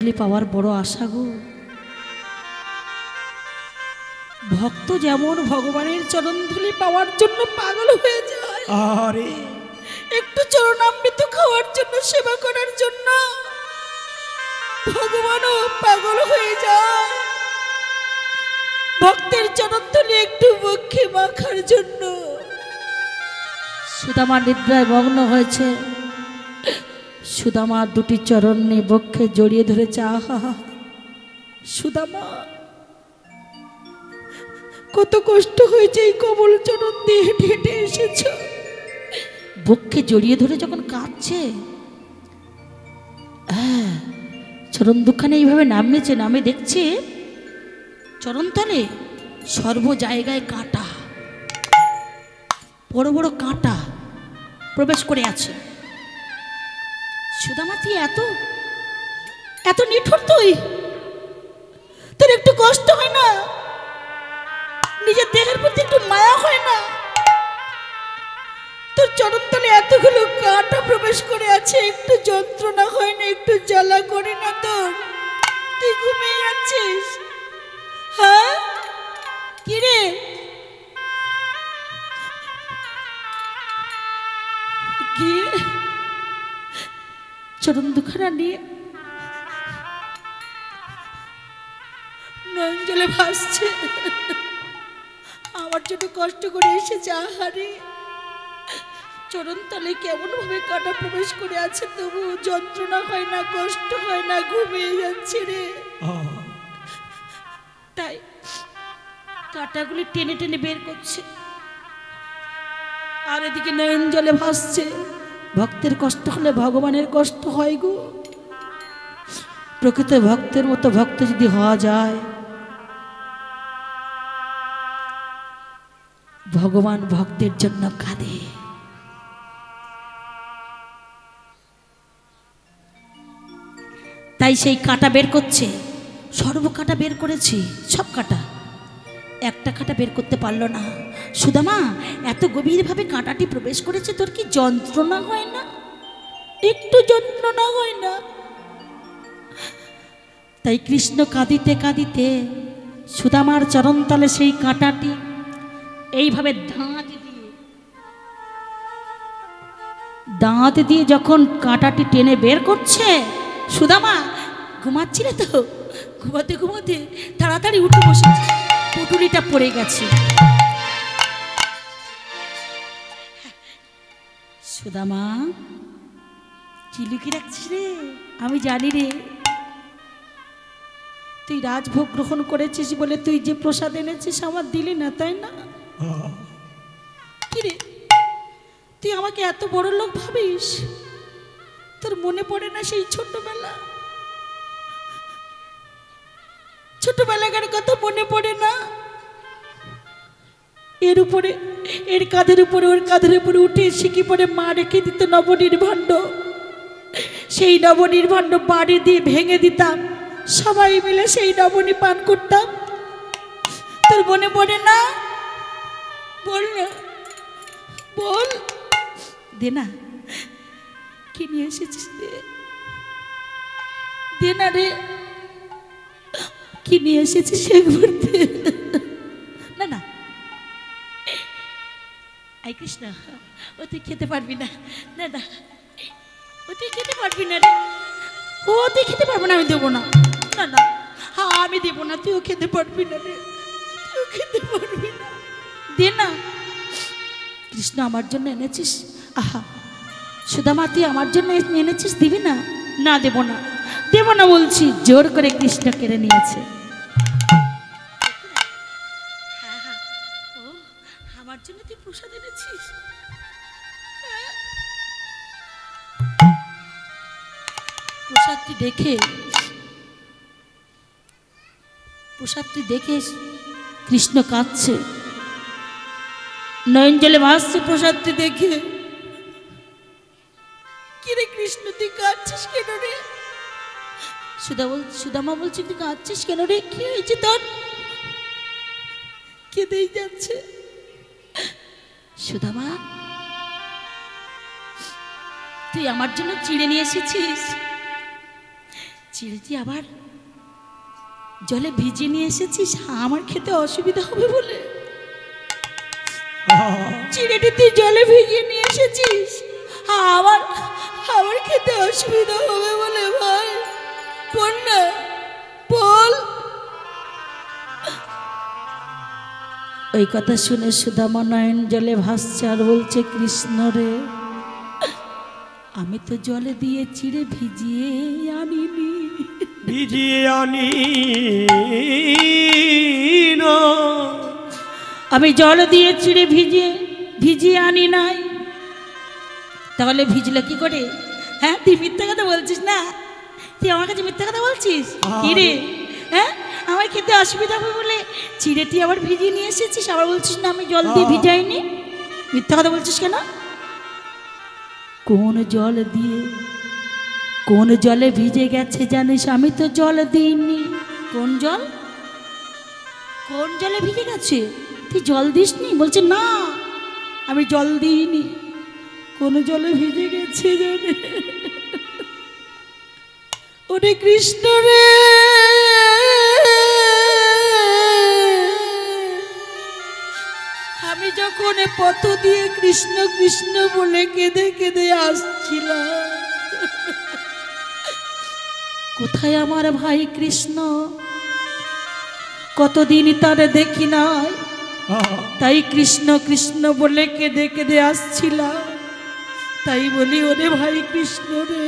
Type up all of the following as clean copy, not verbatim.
চরণধুলি পাওয়ার বড় আশা গো। ভক্ত যেমন ভগবানের চরণধুলি পাওয়ার জন্য পাগল হয়ে যায়, আরে একটু চরণামৃত খাওয়ার জন্য, সেবা করার জন্য ভগবানও পাগল হয়ে যায়। ভক্তের চরণধুলি একটু বক্ষে মাখার জন্য সুদামা নিদ্রায় মগ্ন হয়েছে। সুদামা দুটি চরণ নিয়ে বক্ষে জড়িয়ে ধরেছে। আহা সুদামা, কত কষ্ট হয়েছে এই কমল চরণ দিয়ে হেঁটে হেঁটে এসেছ। বক্ষে জড়িয়ে ধরে যখন কাঁদছে, হ্যাঁ চরণ দুখানে এইভাবে নামিয়েছে, নামে দেখছে চরণতলে সর্ব জায়গায় কাঁটা, বড় বড় কাঁটা প্রবেশ করে আছে। সুদামা, তুই এত এত নিঠুর, তোর একটু কষ্ট হয় না? নিজের দেহের প্রতি একটু মায়া হয় না? তোর চরণতলে এতগুলো কাঁটা প্রবেশ করে আছে, একটু যন্ত্রণা হয় না? একটু জ্বালা করে না তোর? তুই ঘুমিয়ে যাচ্ছিস? হ্যাঁ কি রে? কি চরণ দুখানা নিয়ে নয়ন জলে ভাসছে, আমার জন্য কষ্ট করে এসেছে। আহারে, চরণ তলে কেমন ভাবে কাটা প্রবেশ করে আছে, তবু যন্ত্রণা হয় না, কষ্ট হয় না, ঘুমিয়ে যাচ্ছে রে। তাই কাটাগুলি টেনে টেনে বের করছে, আর এদিকে নয়ন জলে ভাসছে। ভক্তের কষ্ট হলে ভগবানের কষ্ট হয় গো। প্রকৃত ভক্তের মতো ভক্ত যদি হওয়া যায়, ভগবান ভক্তের জন্য কাঁদে। তাই সেই কাঁটা বের করছে, সর্ব কাঁটা বের করেছি, সব কাঁটা, একটা কাঁটা বের করতে পারলো না। সুদামা, এত গভীরভাবে কাঁটাটি প্রবেশ করেছে, তোর কি যন্ত্রণা হয় না? একটু যন্ত্রণা হয় না? তাই কৃষ্ণ কাঁদিতে কাঁদিতে সুদামার চরণতলে সেই কাঁটাটি এইভাবে দাঁত দিয়ে যখন কাঁটাটি টেনে বের করছে, সুদামা ঘুমাচ্ছিলে তো, ঘুমাতে ঘুমাতে তাড়াতাড়ি উঠে বসেছে, পুটুলিটা পড়ে গেছে। সুদামা, কি লুকিয়ে রাখছিস রে? আমি জানি রে, তুই রাজভোগ গ্রহণ করেছিস বলে তুই যে প্রসাদ এনেছিস আমার দিলি না, তাই না? কি রে, তুই আমাকে এত বড় লোক ভাবিস? তোর মনে পড়ে না সেই ছোটবেলা? ছোটবেলাকার কথা মনে পড়ে না? এর উপরে, এর কাঁধের উপরে, ওর কাঁধের উপরে উঠে শিখি পরে মা রেখে দিত নবনির্ভাণ্ড। সেই নবনির্ভাণ্ড বাড়ি দিয়ে ভেঙে দিতাম, সবাই মিলে সেই নবনী পান করতাম। তোর মনে পড়ে না? বল না, বল, দে না, কি নিয়ে এসেছিস? দে না রে, কি নিয়ে এসেছিস একবার দে। না না, আই কৃষ্ণ, ও তুই খেতে পারবি না, না না, ও তুই খেতে পারবি না রে, ও তুই খেতে পারবো না, আমি দেবো না, না না, হ্যাঁ আমি দেবো না, তুইও খেতে পারবি না রে, তুইও খেতে পারবি না, দে না। কৃষ্ণ আমার জন্য এনেছিস, আহা সুদামা তুই আমার জন্য এনেছিস, দিবি না? না দেবো না, দেবো না বলছি। জোর করে কৃষ্ণ কেড়ে নিয়েছে। ও আমার জন্য তুই প্রসাদ এনেছিস? প্রসাদটি দেখে কৃষ্ণ কাঁদছে, নয়ন জলে ভাসছে প্রসাদটি দেখে। কি রে কৃষ্ণ, তুই কাঁদছিস কেন রে? সুদামা বলছি, তুই কাঁদছিস কেন রে? কি হয়েছে তোর? কেঁদেই যাচ্ছে। সুদামা, তুই আমার জন্য চিড়ে নিয়ে এসেছিস, চিড়েটি আবার জলে ভিজিয়ে নিয়ে এসেছিস আমার খেতে অসুবিধা হবে বলে। চিড়েটি তুই জলে ভিজিয়ে নিয়ে এসেছিস আমার আমার খেতে অসুবিধা হবে বলে। ভাই বল না, বল। ওই কথা শুনে সুদামা নয়ন জলে ভাসছে আর বলছে, কৃষ্ণ রে, আমি তো জলে দিয়ে চিড়ে ভিজিয়ে আনিনি, ভিজিয়ে আনি আমি জল দিয়ে চিড়ে ভিজিয়ে আনি নাই। তাহলে ভিজলে কি করে? হ্যাঁ, তুই মিথ্যা কথা বলছিস না? তুই আমার কাছে মিথ্যা কথা বলছিস কি রে? হ্যাঁ, আমার খেতে অসুবিধা হবে বলে চিড়েটি আবার ভিজিয়ে নিয়ে এসেছিস, আবার বলছিস না আমি জল দিয়ে ভিজাইনি। মিথ্যা কথা বলছিস কেন? কোন জলে ভিজে গেছে জানিস? আমি তো জল দিইনি। কোন জলে ভিজে গেছে? তুই জল দিসনি? বলছে না আমি জল দিইনি। কোন জলে ভিজে গেছে জানে? ওরে কৃষ্ণ রে, আমি যখন পথ দিয়ে কৃষ্ণ কৃষ্ণ বলে কেঁদে কেঁদে আসছিলাম, কোথায় আমার ভাই কৃষ্ণ? কতদিন তারে দেখি নাই, তাই কৃষ্ণ কৃষ্ণ বলে কেঁদে কেঁদে আসছিলাম। তাই বলি, ওরে ভাই কৃষ্ণ রে,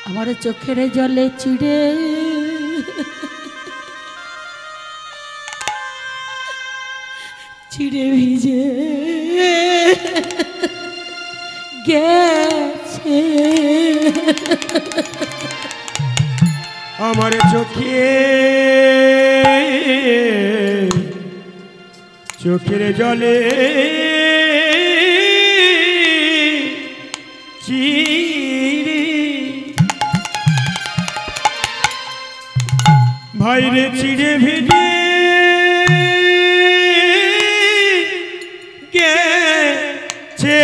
আমার চোখের জলে চিড়ে ভিজে গেছে। আমার চোখের জলে চিড়ে ভাইরে চিড়ে ভিজে গেছে।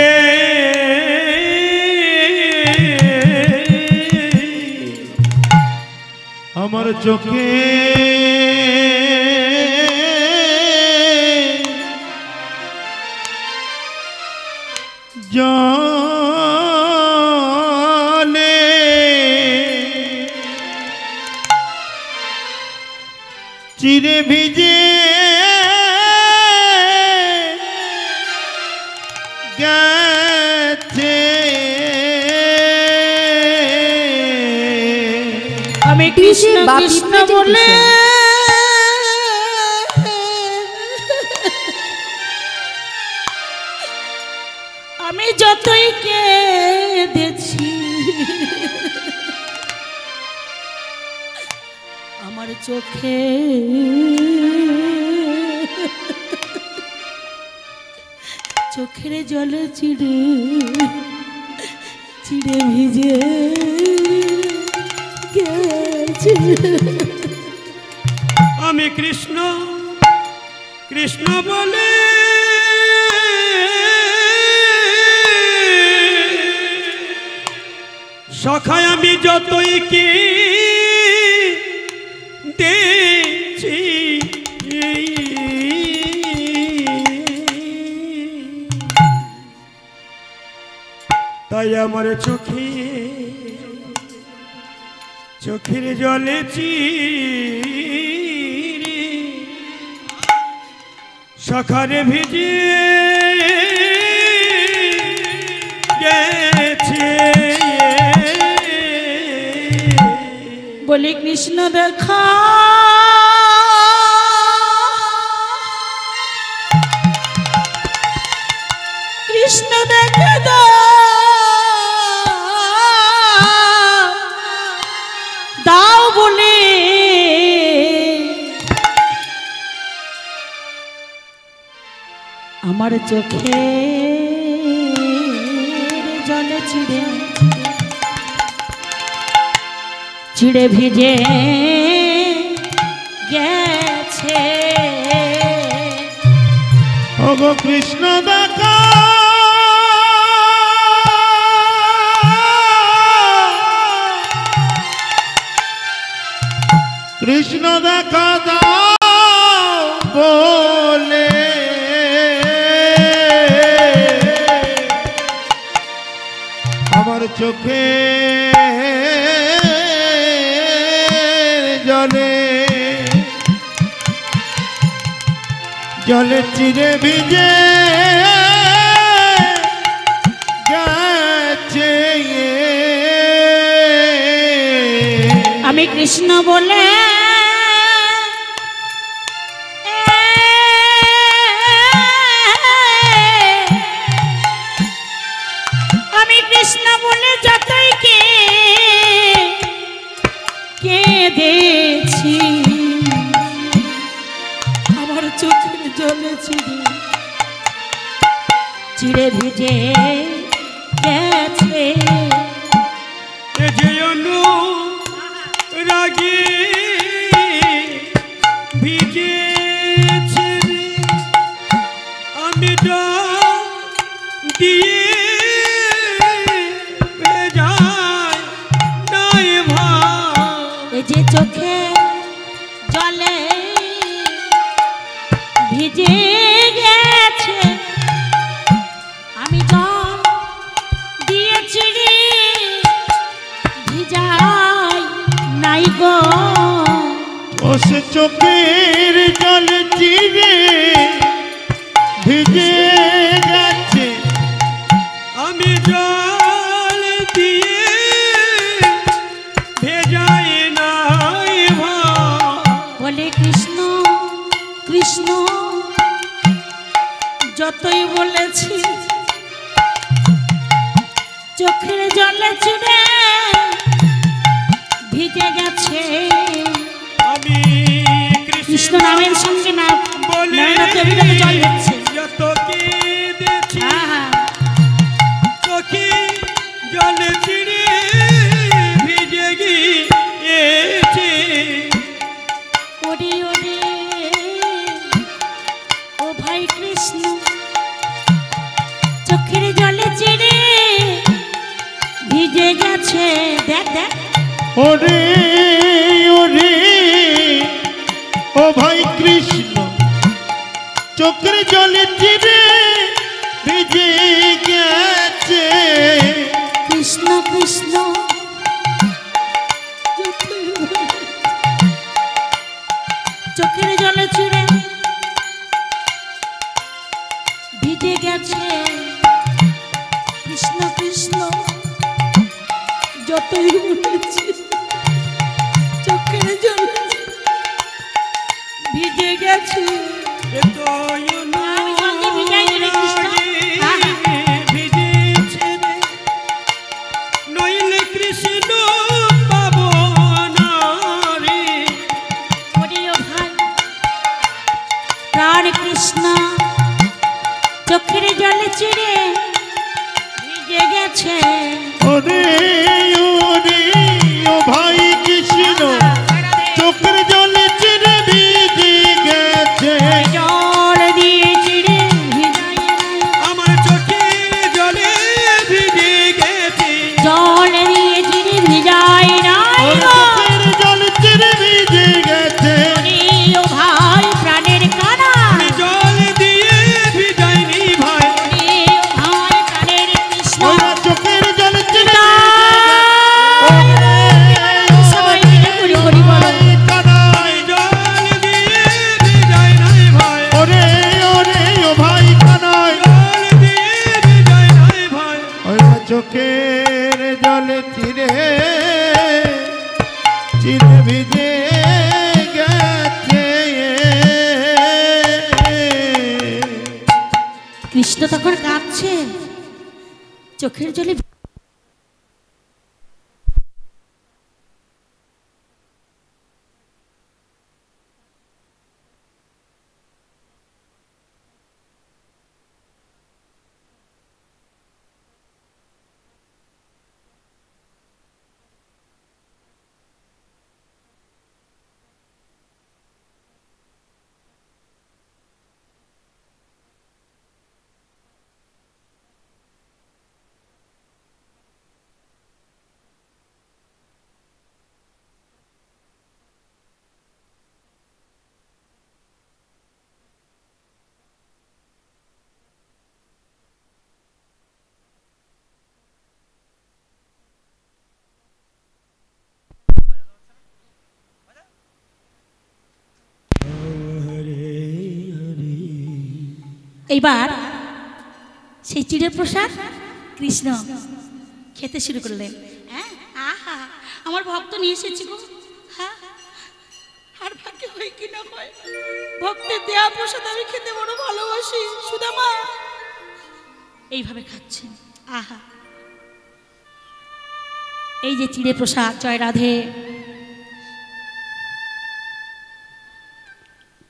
আমার চোখে জলে চিড়ে ভিজে গেছে। আমি কৃষ্ণ কৃষ্ণ বলে আমি যতই কেঁদেছি, আমার চোখে চোখের জলে চিড়ে ভিজে গেছে। আমি কৃষ্ণ কৃষ্ণ বলে সখায় আমি যতই কি দেখছি, তাই আমার চোখের জলে চিড়ে সখারে ভিজিয়ে গেছে। বলি কৃষ্ণ দেখা, কৃষ্ণ দেখা দাও বলে আমার চোখে জলে চিড়ে ভিজে গেছে। ওগো কৃষ্ণ দেখা, কৃষ্ণ দেখা দাও বলে আমার চোখে জলে জলে চিরে ভিজে গেছে আমি কৃষ্ণ বলে আমি কৃষ্ণ বলে যতই কেঁদেছি আমার চোখের জলে চিরে চিরে ভিজে গেছে যে রাগে ভিজেছে আমি দিয়ে ভেজায় নাই এই যে চোখে জলে ভিজে গেছে আমি জল দিয়েছি রে ভিজাই নাই গো ও সে চোখের জল চিরে ভিজে গেছে আমি জল দিয়ে ভেজাই নাই বলে কৃষ্ণ কৃষ্ণ যতই বলেছি চোখের জলে চিরে ভিজে গেছে আমি কৃষ্ণ নামের সঙ্গে না নয়নাতে অভিনতে জল দিচ্ছে যত কেঁদেছি আহা চোখে জল চিরে ভিজে গিয়েছে ওরে ওরে ও ভাই কৃষ্ণ চোখের জলে চিরে ভিজে গেছে দেখ দেখ ওরে ওরে ও ভাই কৃষ্ণ চোখের জলে চিরে ভিজে গেছে কৃষ্ণ কৃষ্ণ চোখের জলে চিরে ভিজে গেছে কৃষ্ণ কৃষ্ণ যতই বলেছি চোখের জলে ভিজে গেছে আমি জলদি ভিজাই দিলে কৃষ্ণ আহা ভিজেছে নইলে কৃষ্ণ পাব না রে ওরে ও ভাই প্রাণ কৃষ্ণ চোখের জলে চিরে ভিজে গেছে ওরে ওরে ও ভাই কৃষ্ণ চোখের জলে চিরে ভিজে গেছে জল দিয়ে চিরে ভিজাই নাই আমার চোখের জলে ভিজে গেছে জল দিয়ে চিরে ভিজাই নাই গো চোখের জল চিরে ভিজে গেছে ওরে ও ভাই প্রাণের কানা আমি জল দিয়ে ভিজাইনি ভাই ওরে ও ভাই প্রাণের কৃষ্ণ ওরা চোখের জল চিরে সবাই মিলে করি করি বলো কানাই জল দিয়ে ভিজাই নাই ভাই ওরে ওরে ও ভাই কানাই জল দিয়ে ভিজাই নাই ভাই ওরা চোখের জলে চিরে চিরে ভিজে গেছে কৃষ্ণ তখন কাঁদছে চোখের জলে ওরে এইবার সেই চিড়ে প্রসাদ কৃষ্ণ খেতে শুরু করলেন। হ্যাঁ, আহা আমার ভক্ত নিয়ে এসেছি গো। হ্যাঁ, আর ভাগ্য হয় কি না হয়, ভক্তের দেয়া প্রসাদ আমি খেতে বড় ভালোবাসি। সুদামা এইভাবে খাচ্ছেন। আহা, এই যে চিড়ে প্রসাদ, জয় রাধে,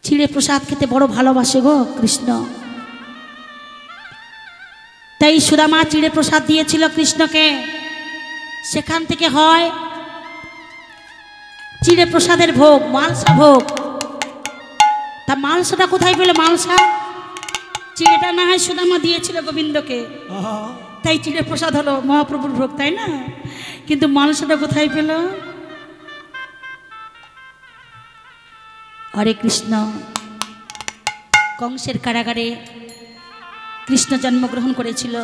চিড়ে প্রসাদ খেতে বড় ভালোবাসে গো কৃষ্ণ। তাই সুদামা চিড়ে প্রসাদ দিয়েছিল কৃষ্ণকে। সেখান থেকে হয় চিড়ে প্রসাদের ভোগ, মালসা ভোগ। তা মালসাটা কোথায় পেল? মালসা চিড়েটা না হয় সুদামা দিয়েছিল গোবিন্দকে, তাই চিড়ে প্রসাদ হলো মহাপ্রভুর ভোগ, তাই না? কিন্তু মালসাটা কোথায় পেল? হরে কৃষ্ণ। কংসের কারাগারে কৃষ্ণ জন্মগ্রহণ করেছিল।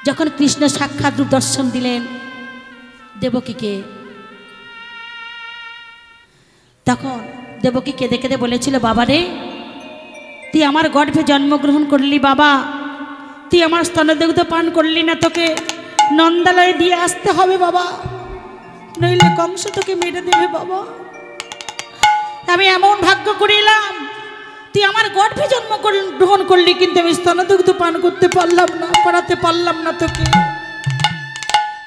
যখন কৃষ্ণ সাক্ষাৎ রূপ দর্শন দিলেন দেবকীকে, তখন দেবকী কেঁদে কেঁদে বলেছিল, বাবা রে, তুই আমার গর্ভে জন্মগ্রহণ করলি বাবা, তুই আমার স্তনদুগ্ধ পান করলি না, তোকে নন্দালয়ে দিয়ে আসতে হবে বাবা, নইলে কংস তোকে মেরে দেবে বাবা। আমি এমন ভাগ্য করিলাম, তুই আমার গর্ভে জন্মগ্রহণ করলি, কিন্তু আমি স্তনদুগ্ধ পান করতে পারলাম না, করাতে পারলাম না তোকে।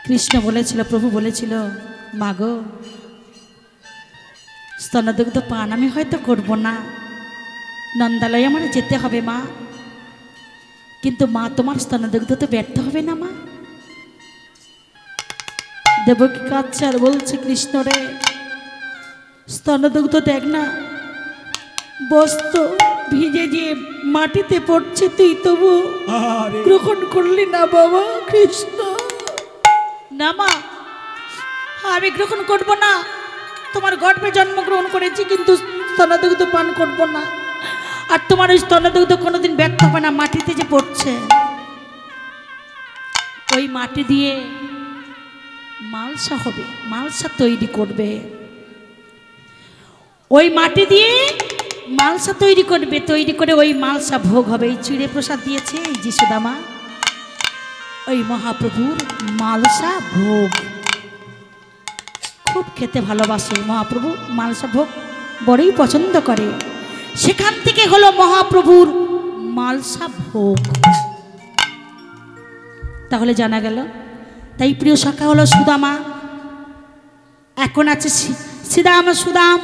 কৃষ্ণ বলেছিল, প্রভু বলেছিল, মাগো স্তনদুগ্ধ পান আমি হয়তো করব না, নন্দালয়ে আমার যেতে হবে মা, কিন্তু মা তোমার স্তনদুগ্ধ তো ব্যর্থ হবে না মা। দেবকী কাঁদছে আর বলছে, কৃষ্ণ রে, স্তনদুগ্ধ দেখ না, বস্ত্র ভিজে যে মাটিতে পড়ছে, তুই তবু গ্রহণ করলি না বাবা। কৃষ্ণ, না মা, আমি গ্রহণ করব না, তোমার গর্ভে জন্মগ্রহণ করেছি, কিন্তু স্তনদুগ্ধ পান করব না, আর তোমার ওই স্তনদুগ্ধ কোনোদিন ব্যর্থ হবে না। মাটিতে যে পড়ছে, ওই মাটি দিয়ে মালসা হবে, মালসা তৈরি করবে, ওই মাটি দিয়ে মালসা তৈরি করবে, তৈরি করে ওই মালসা ভোগ হবে। এই চিড়ে প্রসাদ দিয়েছে এই যে সুদামা, ওই মহাপ্রভুর মালসা ভোগ খুব খেতে ভালোবাসে মহাপ্রভু, মালসা ভোগ বড়ই পছন্দ করে। সেখান থেকে হলো মহাপ্রভুর মালসা ভোগ। তাহলে জানা গেল, তাই প্রিয় সখা হলো সুদামা, এখন আছে শ্রীদাম, সুদাম,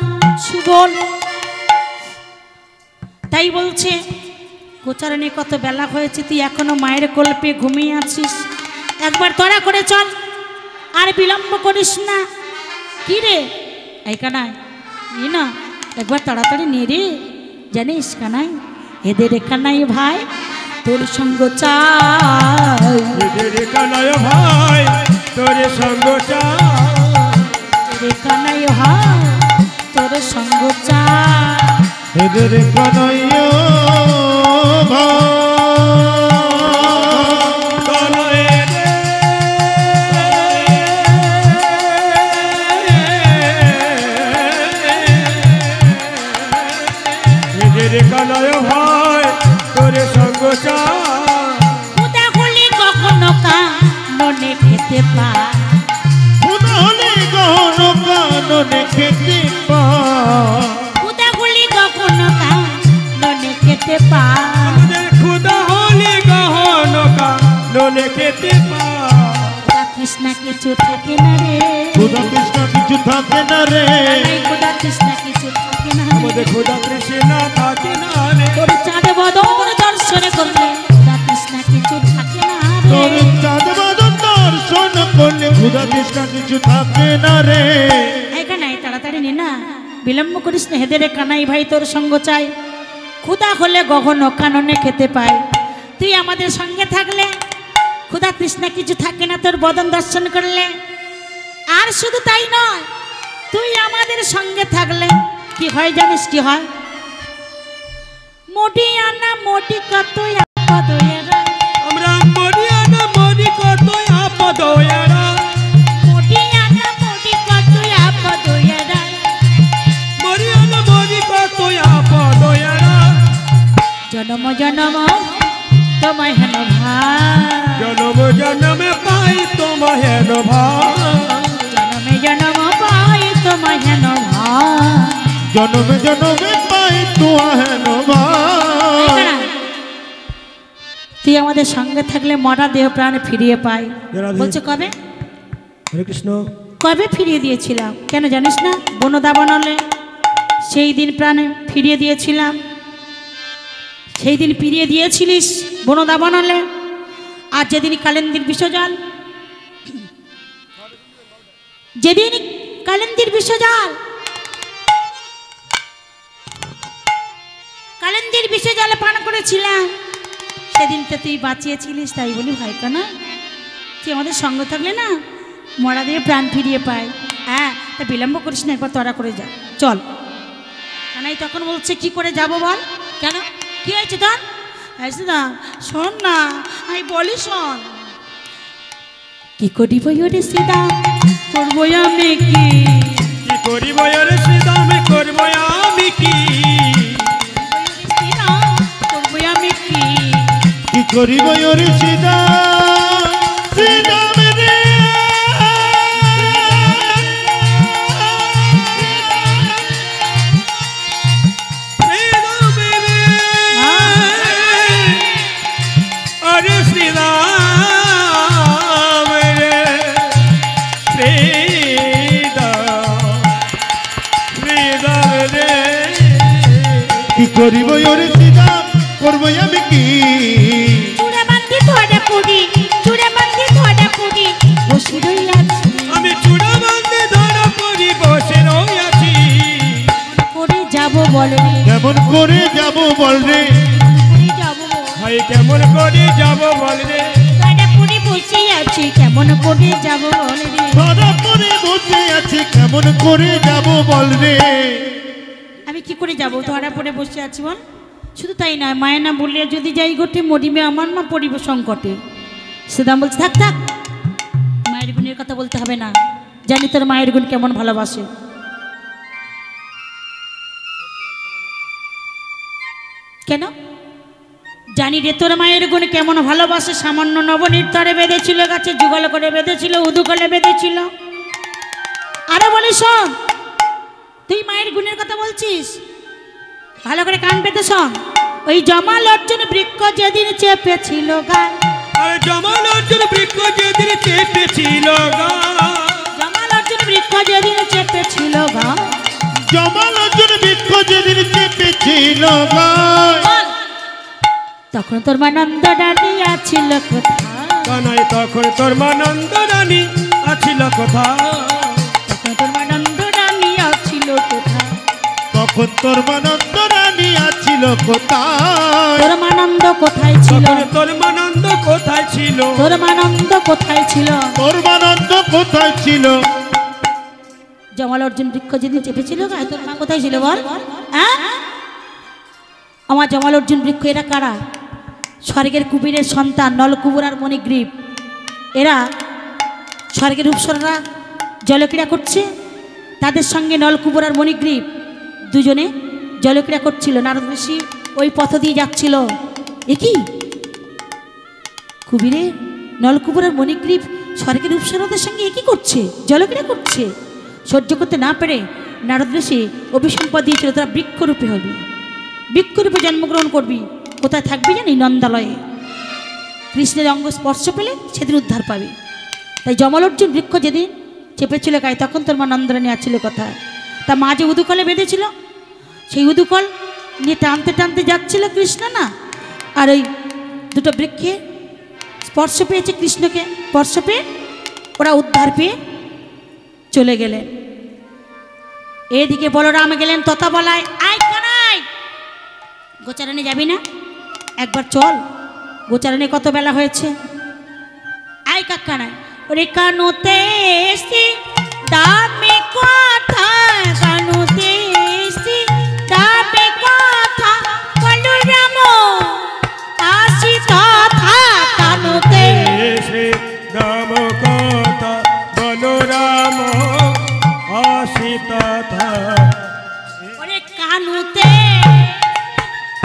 সুবল। তাই বলছে, গোচারণে কত বেলা হয়েছে, তুই এখনো মায়ের কল্পে ঘুমিয়ে আছিস, একবার তোরা করে চল, আর বিলম্ব করিস না। কি রে এই কানাই, না একবার তাড়াতাড়ি নে রে, জানিস কানাই, এদের কানাই ভাই তোর সঙ্গ চাই, এদের কানাই ভাই তোর সঙ্গ চাই, এদের কানাই ভাই তোর সঙ্গ চাই, এদের কানাই ভাই। কানাই ভাই তোর সঙ্গ চাই, খুদা হলে কখনো কাননে খেতে পায়, খুদা হলে কখনো কাননে খেতে পায়, খুদা হলে কখনো কাননে খেতে পায়, খুদা হলে কখনো কাননে খেতে পায়। কৃষ্ণা কিছু থাকে না রে, খুদা কৃষ্ণ কিছু থাকে না রে, খুদা কৃষ্ণা কিছু থাকে না আমাদের খুদা কৃষ্ণ থাকে না রে, তোর চাঁদ বদন দর্শন করলে খুদা কৃষ্ণা কিছু থাকে না তোর রে, চাঁদ বদন দর্শন করলে খুদা কৃষ্ণ কিছু থাকে না রে। এখানে তাড়াতাড়ি নে না, বিলম্ব করিস না, হেদের কানাই ভাই তোর সঙ্গ চাই, খুদা হলে গহন কাননে খেতে পায়, তুই আমাদের সঙ্গে থাকলে খুদা কৃষ্ণা কিছু থাকে না তোর বদন দর্শন করলে। আর শুধু তাই নয়, তুই আমাদের সঙ্গে থাকলে কি হয় জানিস? কি হয়? মোটি আনা মোটি কত আপদ এরা, আমরা মরি আনা মরি কত আপদ এরা, মোটি আনা মোটি কত আপদ এরা, মরি আনা মরি কত আপদ এরা, জনম জনম তোমায় হেন ভাই, জনম জনমে পাই তোমায় হেন ভাই, জনমে জনম পাই তোমায় হেন ভাই, জনমে জনমে পাই তোমায় হেন ভাই। তুই আমাদের সঙ্গে থাকলে মরা দেহ প্রাণ ফিরিয়ে পাই। বলছে কবে? হরে কৃষ্ণ। কবে ফিরিয়ে দিয়েছিলাম কেন জানিস না? বনদাবনলে সেই দিন প্রাণে ফিরিয়ে দিয়েছিলাম, সেই দিন ফিরিয়ে দিয়েছিলিস বনদাবনলে। আর যেদিন কালেন্দির বিশ্বজাল, যেদিন কালেন্দির বিশ্বজাল, কালেন্দির বিশ্বজালে পান করেছিলাম, সেদিনটা তুই বাঁচিয়েছিলিস। তাই বলি ভাই কানা, তুই আমাদের সঙ্গে থাকলে না মরা দিয়ে প্রাণ ফিরিয়ে পায়। হ্যাঁ, তা বিলম্ব করিস না, একবার তড়া করে যা, চল। কানাই তখন বলছে কি করে যাব বল? কেন, কি হয়েছে তোর? না শোন না, আমি বলি শোন। কি করিব রে সীতা, করবো আমি কি? কি করিব রে সীতা, আমি করবো আমি কি? করবো আমি কি? কি করিব রে সীতা, সীতা রে করিব ওরে সীতা, করব আমি কি? চূড়া বান্ধি ধরা পড়ি, চূড়া বান্ধি ধরা পড়ি, বসে রই আছি। আমি চূড়া বান্ধি ধরা পড়ি, বসে রই আছি। করে যাব বল রে, কেমন করে যাব বল রে, ভাই কেমন করে যাব বল রে? ধরা পড়ি বসে আছি, কেমন করে যাব বল রে? ধরা পড়ে বসে আছি, কেমন করে যাব বল রে? আমি কি করে যাব? ধরা পড়ে বসে আছি বল। শুধু তাই নয়, মায়ের না বললে যদি যাই ঘটে মরিবে আমার মা, পড়িব সংকটে। সুদাম বলছে থাক থাক, মায়ের গুণের কথা বলতে হবে না, জানি তোর মায়ের গুণ কেমন ভালোবাসে। কেন জানি রে তোর মায়ের গুণ কেমন ভালোবাসে। সামান্য নবনীর বেঁধেছিল গাছে, যুগল করে বেঁধেছিল, উদুকলে বেঁধেছিল। আরে বলি শোন, তুই মায়ের গুণের কথা বলছিস, ভালো করে কান পেতে শোন। ওই জমাল অর্জুন বৃক্ষ যেদিন চেপেছিল গায়, আরে জমাল অর্জুন বৃক্ষ যেদিন চেপেছিল গায়, জমাল অর্জুন বৃক্ষ যেদিন চেপেছিল গায়, জমাল অর্জুন বৃক্ষ যেদিন চেপেছিল গায়, তখন তোর মা নন্দ রানী আছিল কোথায়? কানাই তখন তোর মা নন্দ রানী আছিল কোথায়? তখন তোর মা নন্দ রানী আছিল কোথায়? তখন তোর মা নন্দ রানী আছিল কোথায়? তোর মানন্দ কোথায় ছিল? তোর মানন্দ কোথায় ছিল? তোর মানন্দ কোথায় ছিল? তোর মানন্দ কোথায় ছিল? জমাল অর্জুন বৃক্ষ যেদিন চেপেছিল গায়ে, তোর মা কোথায় ছিল বল? হ্যাঁ, আমার জমাল অর্জুন বৃক্ষ এরা কারা? স্বর্গের কুবেরের সন্তান নলকুবর আর মণিগ্রীব। এরা স্বর্গের উপসররা জলক্রীড়া করছে, তাদের সঙ্গে নলকুবর আর মণিগ্রীব দুজনে জলক্রীড়া করছিল। নারদ ঋষি ওই পথ দিয়ে যাচ্ছিল। একই কুবেরে নলকুবর আর মণিগ্রীব স্বর্গের উপসরদের সঙ্গে একই করছে, জলক্রীড়া করছে। সহ্য করতে না পেরে নারদ ঋষি অভিসম্পদ দিয়েছিল তারা বৃক্ষরূপে হবে, বৃক্ষরূপে জন্মগ্রহণ করবি। কোথায় থাকবি জানি? নন্দালয়ে। কৃষ্ণের অঙ্গ স্পর্শ পেলে সেদিন উদ্ধার পাবে। তাই জমাল অর্জুন বৃক্ষ যেদিন চেপেছিল গায়ে, তখন তোর মা নন্দরানী আছিল কোথায়? তা মা যে উদুকলে বেঁধেছিল, সেই উদুকল নিয়ে টানতে টানতে যাচ্ছিল কৃষ্ণ না, আর ওই দুটো বৃক্ষে স্পর্শ পেয়েছে, কৃষ্ণকে স্পর্শ পেয়ে ওরা উদ্ধার পেয়ে চলে গেলেন। এদিকে বলরাম গেলেন তথা বলায়, আয় কানাই, গোচারণে যাবি না? একবার চল, গোচারণে কত বেলা হয়েছে। আয় কাকানাই। ওরে কানুতে এসি দামে কথা, কানুতে এসি দামে কথা, বলরাম আসি তথা, কানুতে এসে দাম কথা, বলরাম আসি তথা। ওরে কানুতে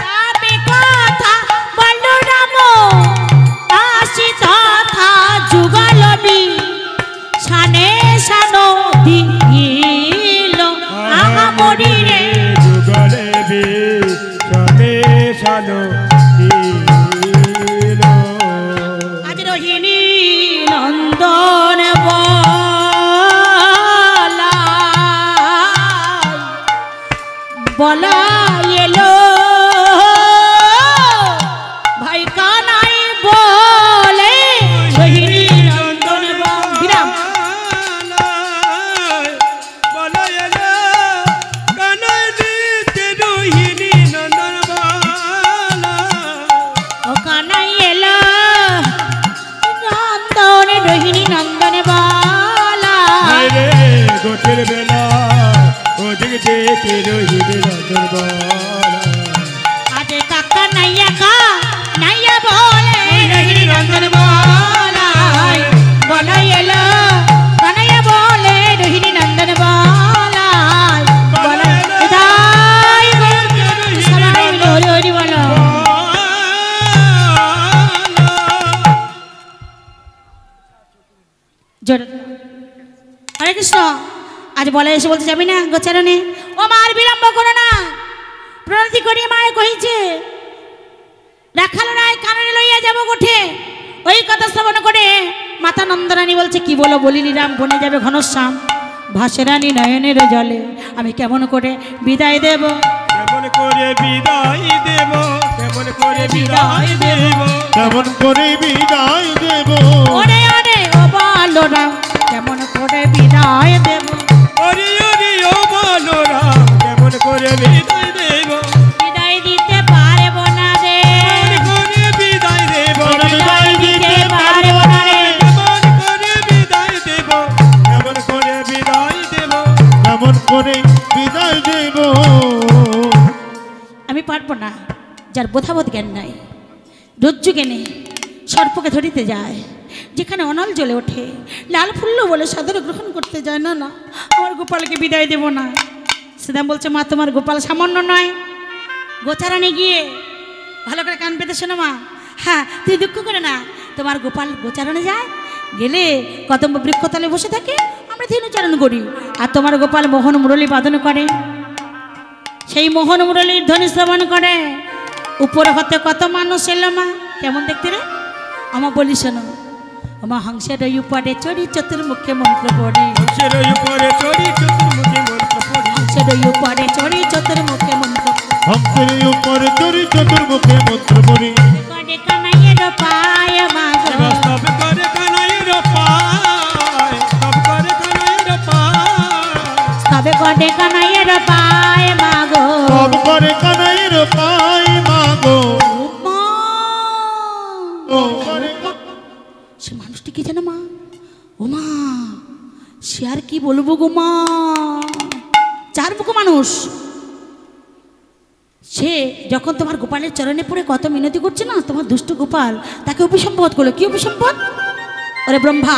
দামে কথা, দিল আহামরি রে যুগলে বিষমে সালো দিল আজ রোহিণী নন্দন বলা এলো ভাই কানাই বলে রোহিণী নন্দন বিরাম বলা এলো কানাই দিতে রোহিণী নন্দন ও কানাই এলো নন্দন রোহিণী নন্দন বলা রে গোটের বেলা ওদিকে দেখে রোহিণী নন্দন আজ কাকা নাইয়া কা নাইয়া বলে রোহিণী নন্দন বলা বলা এলো কানাইয়া বলে রোহিণী নন্দন বলা বলা বিদায় সবাই মিলে হরি হরি বলো জোরে হরে কৃষ্ণ আজ বলে এসে বলতে যাবি না গোচারণে ও মার বিলম্ব করো না প্রণতি করিয়া মায়ে কহিছে রাখাল রায় কাননে লইয়া যাব গোঠে ওই কথা শ্রবণ করে মাতা নন্দরানী বলছে কি বলো বলিনি রাম বনে যাবে ঘনশ্যাম ভাসে রানী নয়নের জলে আমি কেমন করে বিদায় দেব কেমন করে বিদায় দেব কেমন করে বিদায় দেব কেমন করে বিদায় দেব ওরে ওরে ও বলো রাম কেমন করে বিদায় দেব ওরে ওরে ও বলো রাম কেমন করে বিদায় দেব বিদায় দিতে পারব না রে কেমন করে বিদায় দেব বিদায় দিতে পারব না রে কেমন করে বিদায় দেব কেমন করে বিদায় দেব কেমন করে বিদায় দেব আমি পারবো না যার বোধাবোধ জ্ঞান নাই রজ্জু জ্ঞানে সর্পকে ধরিতে যায় যেখানে অনল জ্বলে ওঠে লাল ফুল্ল বলে সাদরে গ্রহণ করতে যায় না না আমার গোপালকে বিদায় দেব না শ্রীদাম বলছে মা তোমার গোপাল সামান্য নয় গোচারানি গিয়ে ভালো করে কান পেতে শোনো মা হ্যাঁ তুই দুঃখ করে না তোমার গোপাল গোচারণে যায় গেলে কদম্ব বৃক্ষতলে বসে থাকে আমরা ধেনুচারণ করি আর তোমার গোপাল মোহন মুরলী বাদন করে সেই মোহন মুরলীর ধ্বনি শ্রবণ করে উপরে হতে কত মানুষ এলো মা কেমন দেখতে রে আমার বলি শোনো আমার হংসের ওই উপরে চড়ি চতুর্মুখে মন্ত্র পড়ি হংসের উপরে চড়ি চতুর্মুখী মন্ত্র পড়ি হংসের ওই উপরে চড়ি চতুর্মুখে মন্ত্র হংসের উপরে চড়ি চতুর্মুখে মন্ত্র পড়ি করে কানাইয়ের পায় মাগো সব করে কানাইয়ের পায় সব করে কানাইয়ের পায় তবে করে কানাইয়ের পায় মাগো সব করে কানাইয়ের পাই মাগো মা ও করে সে মানুষটি কি জানো মা ও মা সে আর কি বলবো গো মা চার মুখ মানুষ সে যখন তোমার গোপালের চরণে পড়ে কত মিনতি করছে না তোমার দুষ্ট গোপাল তাকে অভিসম্পদ করলো কি অভিসম্পদ ওরে ব্রহ্মা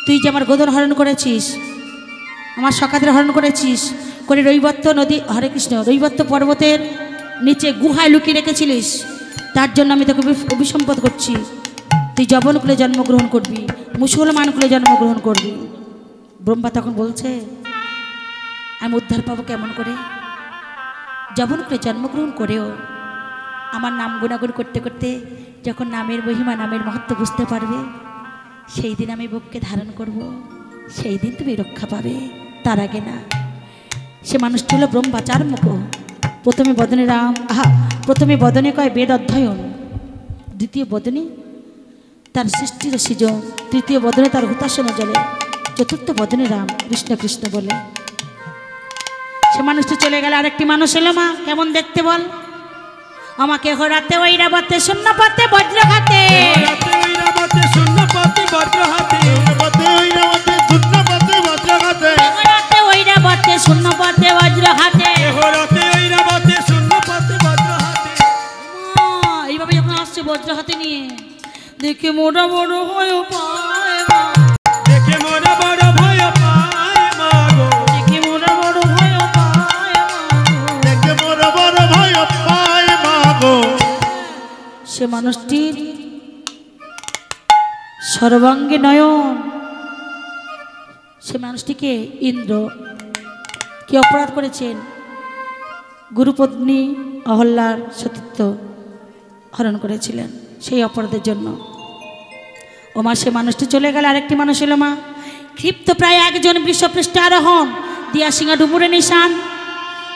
তুই যে আমার গোধন হরণ করেছিস আমার সখাদের হরণ করেছিস করে রৈবত্য নদী হরে কৃষ্ণ রৈবত্য পর্বতের নিচে গুহায় লুকিয়ে রেখেছিলিস তার জন্য আমি তোকে অভিসম্পদ করছি তুই যবনকুলে জন্মগ্রহণ করবি মুসলমান কুলে জন্মগ্রহণ করবি ব্রহ্মা তখন বলছে আমি উদ্ধার পাবো কেমন করে যবনকুলে জন্মগ্রহণ করেও আমার নাম গুণাগুণ করতে করতে যখন নামের মহিমা নামের মাহাত্ম্য বুঝতে পারবে সেই দিন আমি বুককে ধারণ করব সেই দিন তুমি রক্ষা পাবে তার আগে না সে মানুষটি হলো ব্রহ্মা চার মুখ প্রথমে বদনে রাম প্রথমে বদনে কয় বেদ অধ্যয়ন দ্বিতীয় বদনে তার সৃষ্টির সৃজন তৃতীয় বদনে তার হুতাশন জলে চতুর্থ বদনে রাম কৃষ্ণ কৃষ্ণ বলে সে মানুষটি চলে গেল আরেকটি মানুষ এলো মা কেমন দেখতে বল আমাকে হরাতে ঐরাবতে শূন্য পাতে বজ্র হাতে শূন্য পাতে বজ্র হাতে হরাতে ঐরাবতে শূন্য পাতে বজ্র হাতে এইভাবে যখন আসছে বজ্র হাতে নিয়ে দেখে মোটা বড় ভয় পায় মা দেখে মোরা বড় ভয় পায় মা গো দেখে মোটা বড় ভয় পায় মা দেখে মোর বড় ভয় পায় মাগো সে মানুষটির সর্বাঙ্গে নয়ন সে মানুষটিকে ইন্দ্র কি অপরাধ করেছেন? গুরুপত্নী অহল্যার সতীত্ব হরণ করেছিলেন, সেই অপরাধের জন্য। ও মা, সে মানুষটি চলে গেল, আরেকটি মানুষ এলো মা। ক্ষিপ্ত প্রায় একজন বৃষপৃষ্ঠে আরোহণ, দিয়া সিংহা ডুমুরে নিশান,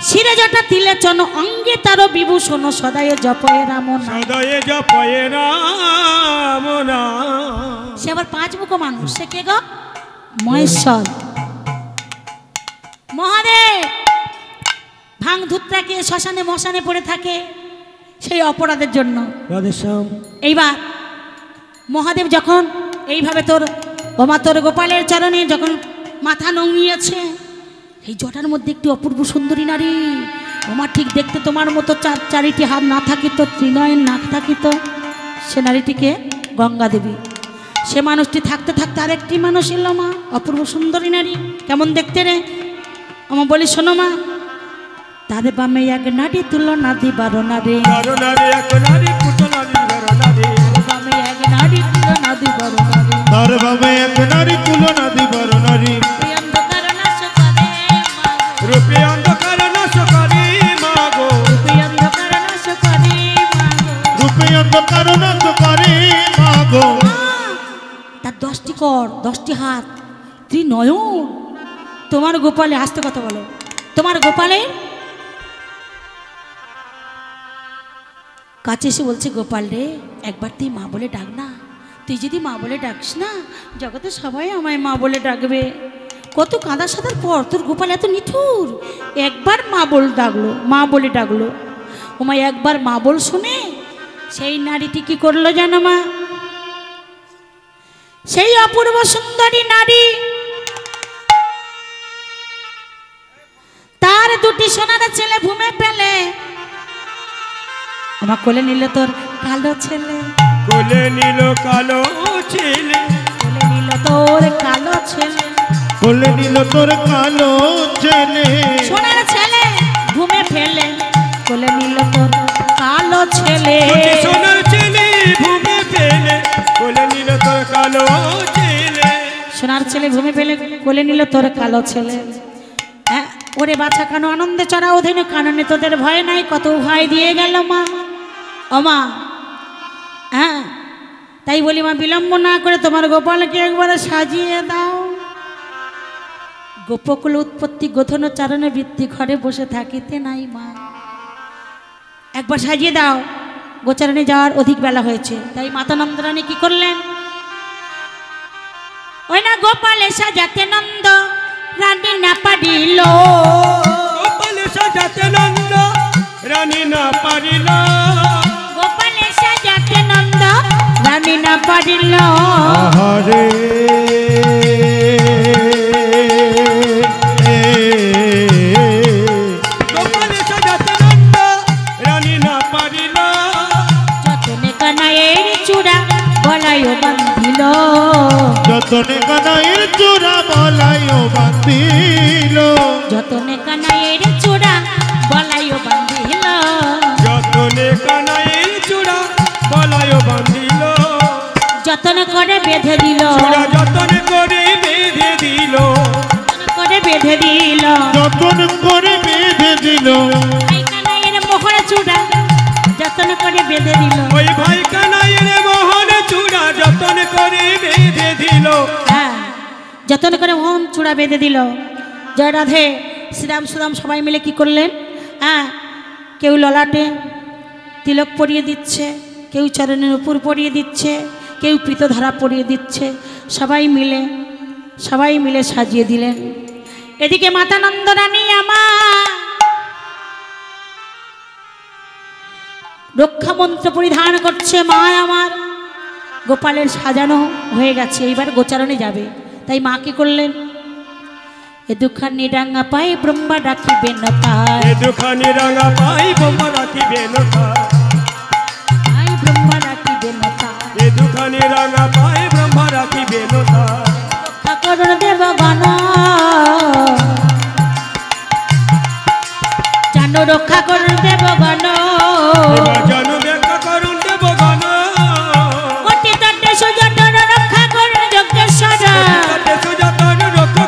শিরে জটা তিলে চন, অঙ্গে তার বিভূষণ, সদায় জপয়ে রাম নাম। সদায় জপয়ে রাম নাম। সে আবার পাঁচ মুখ মানুষ, সে কে গো? মহেশ্বর মহাদেব। ভাঙ ধুত্রাকে শ্মশানে মশানে পড়ে থাকে সেই অপরাধের জন্য। এইবার মহাদেব যখন এইভাবে তোর ওমা তোর গোপালের চরণে যখন মাথা নঙিয়েছে, এই জটার মধ্যে একটি অপূর্ব সুন্দরী নারী। ওমা ঠিক দেখতে তোমার মতো চারিটি হাত না থাকিত, ত্রিনয়ন না থাকিত, সে নারীটিকে গঙ্গা দেবী। সে মানুষটি থাকতে থাকতে আরেকটি মানুষ এলো মা, অপূর্ব সুন্দরী নারী। কেমন দেখতে রে? আমার বলি শোনো মা, তার বামে এক নারী তুলনা দিবার নারে, বামে এক নারী তুলনা দিবার নারে, তার বামে এক নারী তুলনা দিবার নারী, রূপে অন্ধকার নাশ করে মাগো, রূপে অন্ধকার নাশ করে মাগো, রূপে অন্ধকার নাশ করে মাগো। রূপে অন্ধকার নাশ করে মাগো। তার 10টি কর, 10টি হাত, ত্রিনয়ন। তোমার গোপালে, আস্তে কথা বলো, তোমার গোপালে কাছে এসে বলছে, গোপাল রে, একবার তুই মা বলে ডাক না। তুই যদি মা বলে ডাকিস না, জগতে সবাই আমায় মা বলে ডাকবে। কত কাঁদা সাদার পর তোর গোপাল এত নিঠুর, একবার মা বল ডাকলো, মা বলে ডাকলো। ওমা একবার মা বল শুনে সেই নারীটি কি করলো জানো মা? সেই অপূর্ব সুন্দরী নারী তার দুটি সোনার ছেলে ঘুমে পেলে আমার কোলে নিল তোর কালো ছেলে, কোলে নিল কালো ছেলে, কোলে নিল তোর কালো ছেলে, কোলে নিল তোর কালো ছেলে, সোনার ছেলে ঘুমে ফেলে, কোলে নিল তোর কালো ছেলে, সোনার ছেলে ঘুমে ফেলে, কোলে নিল তোর কালো ছেলে, সোনার ছেলে ঘুমে ফেলে, কোলে নিল তোর কালো ছেলে। হ্যাঁ ওরে বাছা কানো আনন্দে চড়া অধীনে, কাননে তোদের ভয় নাই, কত ভয় দিয়ে গেল মা। ও মা, হ্যাঁ তাই বলি মা, বিলম্ব না করে তোমার গোপালকে একবার সাজিয়ে দাও। গোপকুল উৎপত্তি গোধন চারণে বৃত্তি, ঘরে বসে থাকিতে নাই মা। একবার সাজিয়ে দাও, গোচারণে যাওয়ার অধিক বেলা হয়েছে। তাই মাতা নন্দরানী কি করলেন? ওই না গোপালে সাজাতে নন্দ রানী না পারিল, গোপালে সাজাতে নন্দ রানী না পারিল, গোপালে সাজাতে নন্দ রানী না পারিল। আহারে গোপালে সাজাতে নন্দ রানী না পারিল, যতনে কানাইয়ের চূড়া গলায় বান্ধিল, যতনে কানাইয়ের চূড়া বলায় বান্ধিল, যতনে কানাইয়ের চূড়া গলায় বান্ধিল, যতনে কানাইয়ের চূড়া বলায় বান্ধিল, যতন করে বেঁধে দিল, চূড়া যতন করে বেঁধে দিল, যতন করে বেঁধে দিল, যতন করে বেঁধে দিল, ভাই কানাইয়ের মোহর চূড়া যতন করে বেঁধে দিল। ওই ভাই কানাইয়ের মোহন চূড়া যতন করে বেঁধে দিল, হ্যাঁ যতন করে মোহন চূড়া বেঁধে দিল। জয় রাধে। শ্রীরাম সুরাম সবাই মিলে কি করলেন? হ্যাঁ কেউ ললাটে তিলক পরিয়ে দিচ্ছে, কেউ চরণের উপর পরিয়ে দিচ্ছে, কেউ পীতধারা পরিয়ে দিচ্ছে, সবাই মিলে সাজিয়ে দিলেন। এদিকে মাতা নন্দরানী আমার রক্ষা মন্ত্র পরিধান করছে। মা আমার গোপালের সাজানো হয়ে গেছে, এইবার গোচারণে যাবে। তাই মা কি করলেন? এ দুখানি রাঙা পাই ব্রহ্মা রাখিবেন তার, এ দুখানি রাঙা পাই ব্রহ্মা রাখিবেন তার, পাই ব্রহ্মা রাখিবেন তার, এ দুখানি রাঙা পাই ব্রহ্মা রাখিবেন তার, রক্ষা করুন দেবগণ, জানো রক্ষা করুন দেবগণ, এবার জানু ব্যাখ্যা করুন দেবগণ, কোটি তটে সুজটর রক্ষা করুন যজ্ঞেশ্বর, তাতে সুজাতন রক্ষা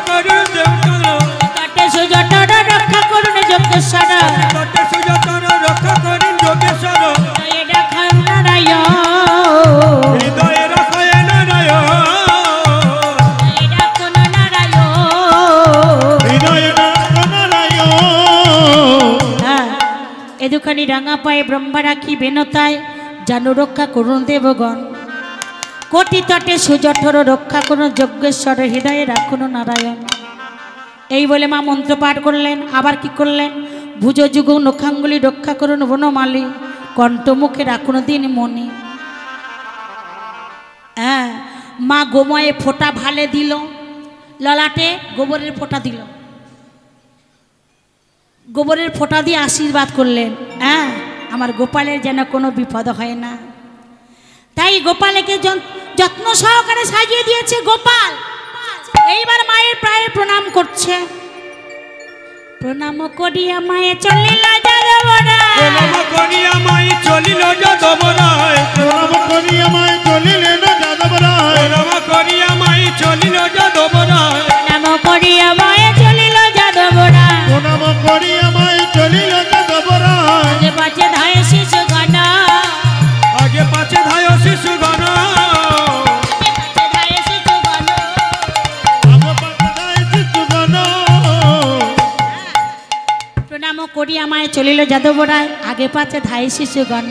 দুখানি রাঙা পায়ে ব্রহ্মা রাখি বেনতায় জানু রক্ষা করুন দেবগণ, কোটি তটে সুজঠর রক্ষা করুন যজ্ঞেশ্বর হৃদয়ে রাখুন নারায়ণ। এই বলে মা মন্ত্র পাঠ করলেন। আবার কি করলেন? ভুজ যুগ নখাঙ্গুলি রক্ষা করুন বনমালী, কণ্ঠমুখে রাখুন দিন মনি। হ্যাঁ, মা গোময়ে ফোঁটা ভালে দিল, ললাটে গোবরের ফোঁটা দিল, গোবরের ফোঁটা দিয়ে আশীর্বাদ করলেন। হ্যাঁ, আমার গোপালের যেন কোনো বিপদ হয় না। তাই গোপালকে যত্ন সহকারে সাজিয়ে দিয়েছে গোপাল। এইবার মায়ের প্রায় প্রণাম করছে। প্রণাম করিয়া মায়ে চলিল যাদবরায়, প্রণাম করিয়া মাই চলিল যাদবরায়, প্রণাম করিয়া মাই চলিল যাদবরায়, প্রণাম করিয়া মাই চলিল যাদবরায়, প্রণাম করিয়া মায়ে চলিল যাদবরায়, প্রণাম করিয়া মাই চলিল যাদবরায়। আগে পাছে ধায় শিশুগণ, আগে পাছে ধায় শিশুগণ, আগে পাছে ধায় শিশুগণ। আগে পাছে শিশুগণ। প্রণাম করিয়া মায়ে চলিল যাদবরায়, আগে পাছে ধায় শিশুগণ।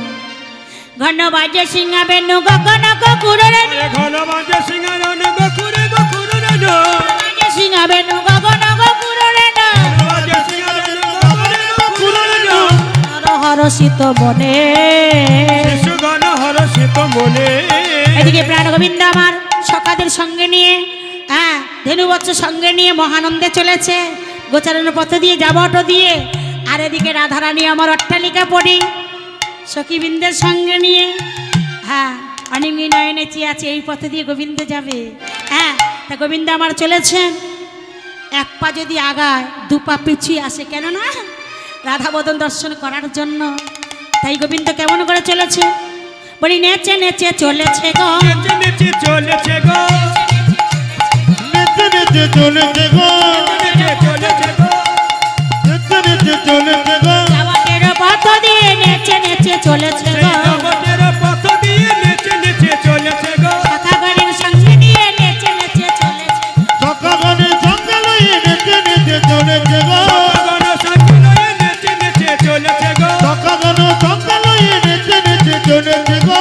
ঘন বাজে সিংহা বেনু গগন গকুরের, ঘন বাজে সিংহারণ গকুরে গকুরের, বাজে সিংহা বেনু গগন গকুরের, বাজে সিংহারণ গকুরে গকুরের, হরষিত মনে। শিশুগণ হরষিত মনে। এদিকে প্রাণ গোবিন্দ আমার সখাদের সঙ্গে নিয়ে, হ্যাঁ, ধেনুবৎস সঙ্গে নিয়ে মহানন্দে চলেছে গোচারণের পথ দিয়ে, যাবটো দিয়ে। আর এদিকে রাধারানী আমার অট্টালিকা পড়ি সখীবৃন্দের সঙ্গে নিয়ে, হ্যাঁ, অনিমি নয়নে চেয়ে আছে এই পথে দিয়ে গোবিন্দ যাবে। হ্যাঁ, তা গোবিন্দ আমার চলেছেন। এক পা যদি আগায় দু পা পিছিয়ে আসে, কেন না রাধাবদন দর্শন করার জন্য। তাই গোবিন্দ কেমন করে চলেছে? বলি নেচে নেচে চলেছে গো, নেচে নেচে চলেছে গো, নেচে নেচে চলেছে গো, নেচে চলেছে গো, নেচে নেচে চলেছে গো। যাওয়াটের পথ দিয়ে নেচে নেচে চলেছে সেই গো, জগতের পথ দিয়ে নেচে নেচে চলেছে গো, সখাগণের সঙ্গে নিয়ে নেচে নেচে চলেছে। সখাগণের সঙ্গে লইয়ে নেচে নেচে চলেছে গো, সখাগণ সঙ্গে লয়ে নেচে নেচে চলেছে গো। সখাগণ সঙ্গে লইয়ে নেচে নেচে চলেছে গো।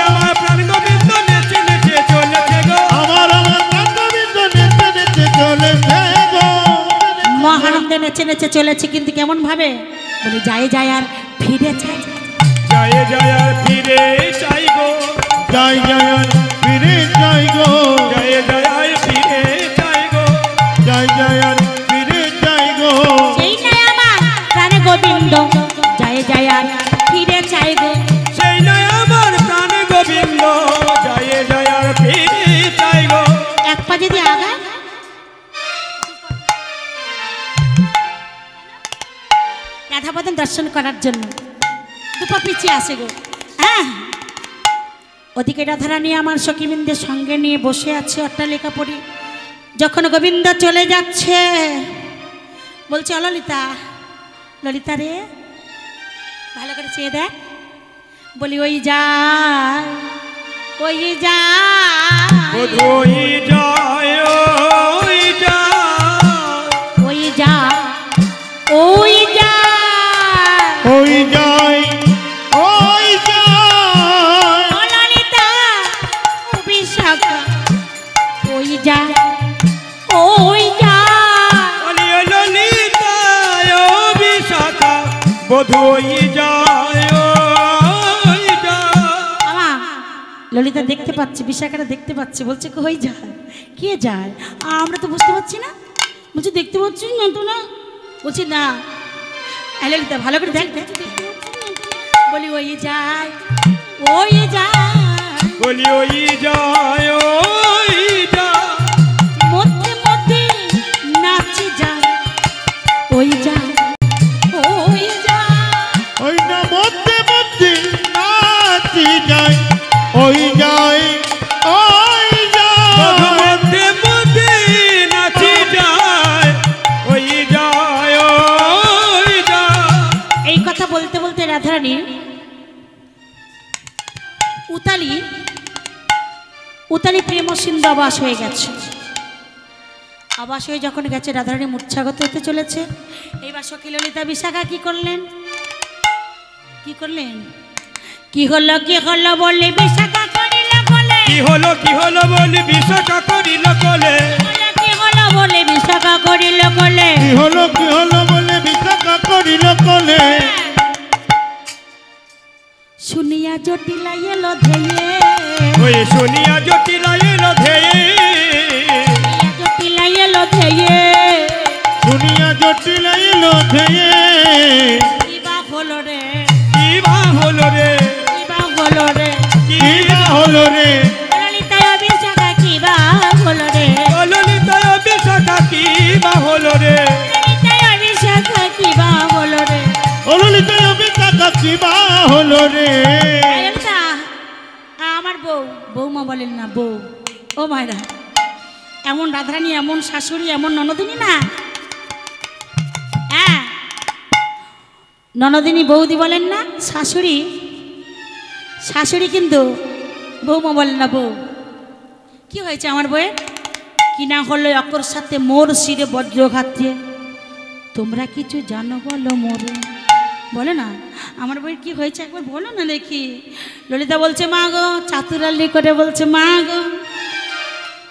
আমার প্রাণ গোবিন্দ নেচে নেচে চলেছে গো, আমার প্রাণগোবিন্দ নেচে নেচে চলেছে গো। মহানন্দে নেচে নেচে চলেছে, কিন্তু কেমন ভাবে? বলি যায় যায় আর ফিরে যায়। যায় যায় আর ফিরে চাই গো, যাই যাই আর ফিরে যাই গো, যায় যায় আর ফিরে চাই গো, যাই যাই আর ফিরে যাই গো। সেই নাই আমার প্রাণ গোবিন্দ, যায় যায় আর ফিরে চাই গো। সেই নয় আমার প্রাণ গোবিন্দ, যায় যায় আর ফিরে চাই গো। এক পা যদি আগা, রাধাবদন দর্শন করার জন্য দুপা পিছিয়ে আসে গো। হ্যাঁ, ওদিকে রাধারানী আমার সখীবৃন্দের সঙ্গে নিয়ে বসে আছে অট্টালিকা পড়ি। যখন গোবিন্দ চলে যাচ্ছে, বলছে ললিতা, ললিতা রে, ভালো করে চেয়ে দেখ। বলি ওই যায়, ওই যায়, ওই যায়, ওই যায়, ওই যায়, ওই যায়, ওই যাই, ওই যাই, ও ললিতা, ও বিশাখা, ওই যায়, ওই যায়। বলি ও ললিতা, ও বিশাখা, বধু ওই যায়, ওই যায়। আমা ললিতা দেখতে পাচ্ছি, বিশাখাটা দেখতে পাচ্ছি, বলছে কই যায়, কে যায়? আমরা তো বুঝতে পারছি না। বলছি দেখতে পাচ্ছি না তো না। বলছি না, এই ললিতা ভালো করে দেখ, দেখ, দেখতে পাচ্ছি না তো না। বলি ওই যায়, ওই যায়, বলি ওই যায়, ওই যায়। মধ্যে মধ্যে নাচে যায়, ওই যায়, ওই যায়। ওই না মধ্যে মধ্যে নাচি যাই, ওই যাই, ওই বধু যাই। মধ্যে মধ্যে নাচি যায়, ওই যায়, ওই যায়। এই কথা বলতে বলতে রাধারানী উতালি উতালি প্রেম সিন্ধু আবাস হয়ে গেছে। আবাস হয়ে যখন গেছে, রাধারানী মূর্ছাগত হতে চলেছে। এইবার সখী ললিতা বিশাখা কি করলেন? কি করলেন? কি হলো বলে বিশাখা করিল কোলে। কি হলো বলে বিশাখা করিল কোলে। কি হলো বলে বিশাখা করিল কোলে। কি হলো বলে বিশাখা করিল কোলে। শুনিয়া জটিলা এলো ধেয়ে। ওই শুনিয়া জটিলা এলো ধেয়ে। জটিলা এলো ধেয়ে। শুনিয়া জটিলা এলো ধেয়ে। কিবা হলো রে। কিবা হলো রে। কিবা হলো রে। কিবা হলো রে। ললিতায় বিশাখা কিবা হলো রে। ললিতায় বিশাখা কিবা হলো রে। ললিতায় বিশাখা কিবা হলো রে। ললিতায় বিশাখা কিবা হলো রে। ললিতা আমার বৌমা বলেন না বউ। ও মায়েরা এমন রাধারানী এমন শাশুড়ি এমন ননদিনী না। হ্যাঁ ননদিনী বৌদি বলেন না শাশুড়ি। শাশুড়ি কিন্তু বৌমা বলেন না বউ। কি হয়েছে আমার বউয়ের? কি না হলো অকর সাথে মোর শিরে বজ্রঘাত দিয়ে। তোমরা কিছু জানো বলো মোর। বলো না আমার বউয়ের কি হয়েছে একবার বলো না দেখি। ললিতা বলছে মা গো, চাতুরাল্লি করে বলছে মা গো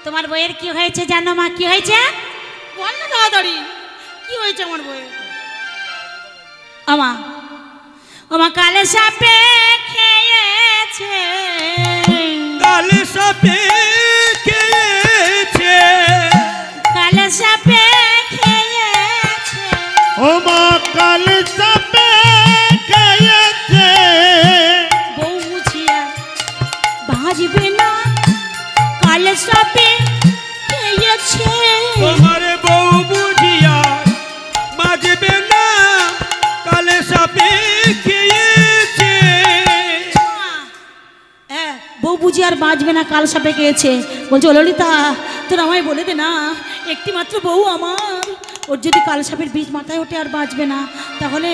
তোমার বউয়ের কি হয়েছে জানো মা? কি হয়েছে বল না তাড়াতাড়ি। কি হয়েছে আমার বউয়ের? আমা কালে সাপে খেয়েছে। কালে সাপে খেয়েছে। কালে সাপে খেয়েছে। ও মা কালে সাপে খেয়েছে। বউ বুঝিয়া বাজবে না কালে সাপে খেয়েছে। তোমার বউ বুঝিয়া বাজবে না কালে সাপে খেয়েছে। বউ বুঝি আর বাঁচবে না কাল সাপে খেয়েছে। বলছে ললিতা তোর আমায় বলে দে না, একটি মাত্র বউ আমার, ওর যদি কাল সাপের বীজ মাথায় ওঠে আর বাঁচবে না তাহলে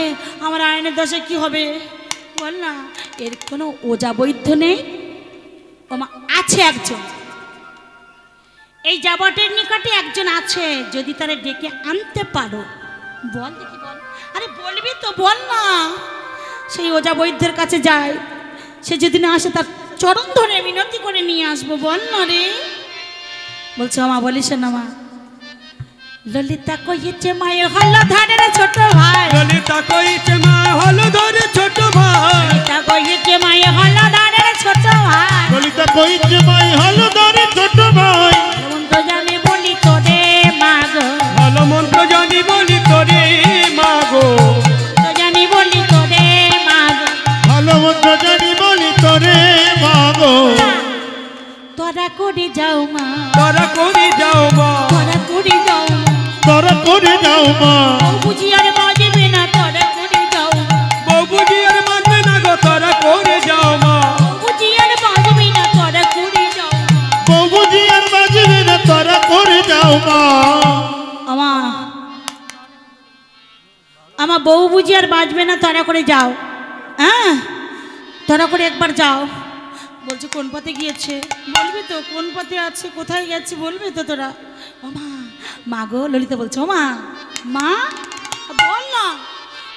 আমার আয়নের দশা কি হবে বল না। এর কোনো ওজা বৈদ্য নেই? ওমা আছে একজন, এই জাবটের নিকটে একজন আছে, যদি তারা ডেকে আনতে পারো বল দেখি বল। আরে বলবি তো বল না। সেই ওজা বৈদ্যের কাছে যায়, সে যদি না আসে তার চরণ ধরে মিনতি করে নিয়ে আসবো বল না রে। বলছে মা বলিস না মা। ললিতা কইছে মায়ে হলো ধারের ছোট ভাই। ললিতা কইছে মা হলো ধরে ছোট ভাই। ললিতা কইছে মায়ে হলো ধারের ছোট ভাই। ললিতা কইছে মাই হলো ধরে ছোট ভাই। মন্ত্র জানি বলি তোরে মা গো। ভালো মন্ত্র জানি বলি তোরে মা গো। তো জানি বলি তোরে মা গো। ভালো মন্ত্র জানি বলি তোরে মা গো। তোরা করে যাও মা। তোরা করে যাও মা। তোরা করে যাও মা। তোরা করে যাও মা। বউ বুঝি আর বাজবে না তোরা করে যাও মা। বউ বুঝি আর বাজবে না গো তোরা করে যাও মা। বউ বুঝি আর বাজবে না তোরা করে যাও মা। বউ বুঝি আর বাজবে না তোরা করে যাও মা। আমার বউ বুঝি আর বাজবে না তোরা করে যাও। হ্যাঁ তোরা করে একবার যাও। বলছে কোন পথে গিয়েছে বলবি তো, কোন পথে আছে কোথায় গেছে বলবি তো তোরা। ও মা, মা গো ললিতা বলছে ও মা, মা বল না।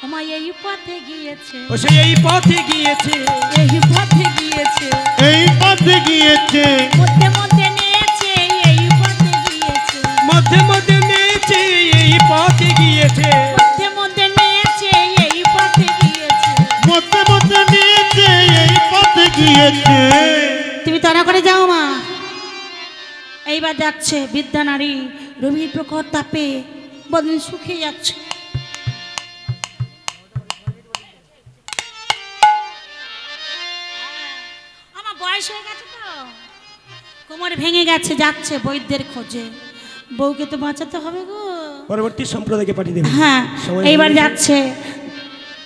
ও মা এই পথে গিয়েছে। ও সে এই পথে গিয়েছে। এই পথে গিয়েছে। এই পথে গিয়েছে। মধ্যে মধ্যে নিয়েছে এই পথে গিয়েছে। মধ্যে মধ্যে নিয়েছে এই পথে গিয়েছে। মধ্যে মধ্যে নিয়েছে এই পথে গিয়েছে। মধ্যে মধ্যে নিয়েছে এই পথে গিয়েছে। তুমি তাড়া করে যাও মা। এইবার যাচ্ছে বিদ্যা নারী রবির প্রখর তাপে বদলে শুকিয়ে যাচ্ছে। আমার বয়স হয়ে গেছে তো, কোমর ভেঙে গেছে, যাচ্ছে বৈদ্যের খোঁজে। বউকে তো বাঁচাতে হবে গো। পরবর্তী সম্প্রদায়কে পাঠিয়ে দেবে। হ্যাঁ এইবার যাচ্ছে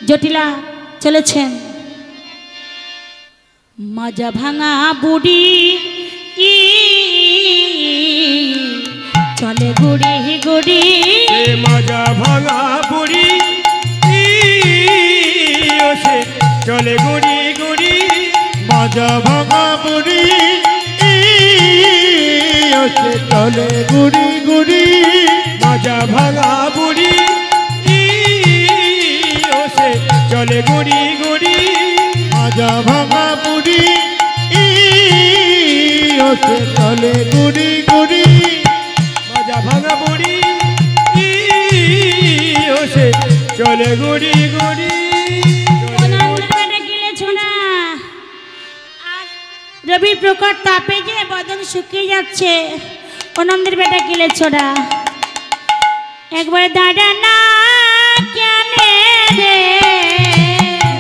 জটিলা চলেছেন। মাজা ভাঙা বুড়ি চলে গুড়ি গুড়ি। মাজা ভাঙা বুড়ি সে চলে গুড়ি গুড়ি। মাজা ভাঙা বুড়ি সে চলে গুড়ি গুড়ি। মাজা ভাঙা বুড়ি সে চলে গুড়ি গুড়ি। বাজা ভাঙা বুড়ি ওসে চলে গুড়ি গুড়ি বাজা ভাঙা বুড়ি ওসে চলে গুড়ি গুড়ি রবি প্রকট তাপে যে বদন শুকিয়ে যাচ্ছে অনন্দের বেটা কিলে ছোড়া একবার দাঁড়া না কেন রে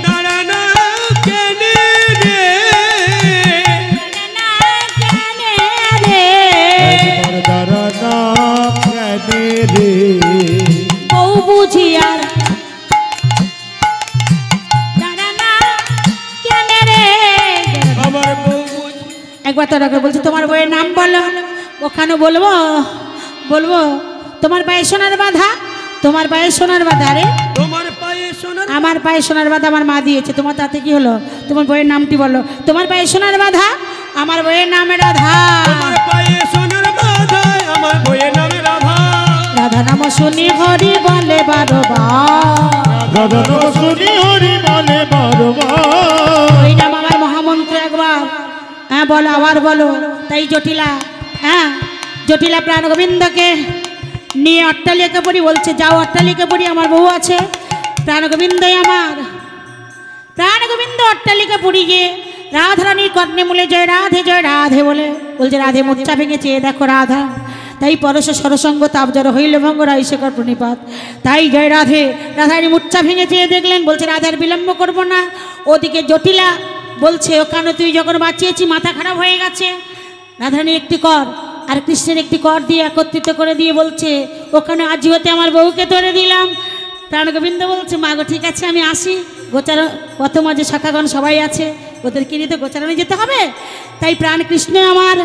দাঁড়া না কেন রে একবার দাঁড়ানা কেনে রে বউ বুঝি আর দাঁড়া না কেন রে আমার বউ একবার তোরা বলছি তোমার বইয়ের নাম বলো ওখানে বলবো বলবো তোমার পায়ে সোনার বাঁধা তোমার পায়ে সোনার বাঁধা রে তোমার পায়ে সোনার আমার পায়ে সোনার বাঁধা আমার মা দিয়েছে তোমার তাতে কি হলো তোমার বইয়ের নামটি বলো তোমার পায়ে সোনার বাঁধা আমার বইয়ের নাম রাধা তোমার পায়ে সোনার বাঁধা আমার বইয়ের নাম রাধা রাধা নাম শুনি হরি বলে বারবার রাধা নাম শুনি হরি বলে বারবার ওই নাম আমার মহামন্ত্র একবার হ্যাঁ বলো আবার বলো তাই জটিলা হ্যাঁ জটিলা প্রাণ গোবিন্দকে নিয়ে অট্টালিকা পড়ি বলছে যাও অট্টালিকা পড়ি আমার বউ আছে প্রাণ গোবিন্দই আমার প্রাণ গোবিন্দ অট্টালিকা পুরী গিয়ে রাধারানীর কর্ণে মূলে জয় রাধে বলে বলছে রাধে মূর্ছা ভেঙেছে দেখো রাধা তাই পরশ সরসঙ্গ তাপ জড় হইল ভঙ্গ রাই শেখর প্রণিপাত তাই জয় রাধে রাধারানী মূর্ছা ভেঙেছে দেখলেন বলছে রাধার বিলম্ব করব না ওদিকে জটিলা বলছে ওখানে তুই যখন বাঁচিয়েছি মাথা খারাপ হয়ে গেছে রাধারানী একটি কর আর কৃষ্ণের একটি কর দিয়ে একত্রিত করে দিয়ে বলছে ওখানে আজ হতে আমার বউকে ধরে দিলাম প্রাণ গোবিন্দ বলছে মা গো ঠিক আছে আমি আসি গোচারণ কত মাঝে শাখাগণ সবাই আছে ওদের কিনে তো গোচারণে যেতে হবে তাই প্রাণ কৃষ্ণ আমার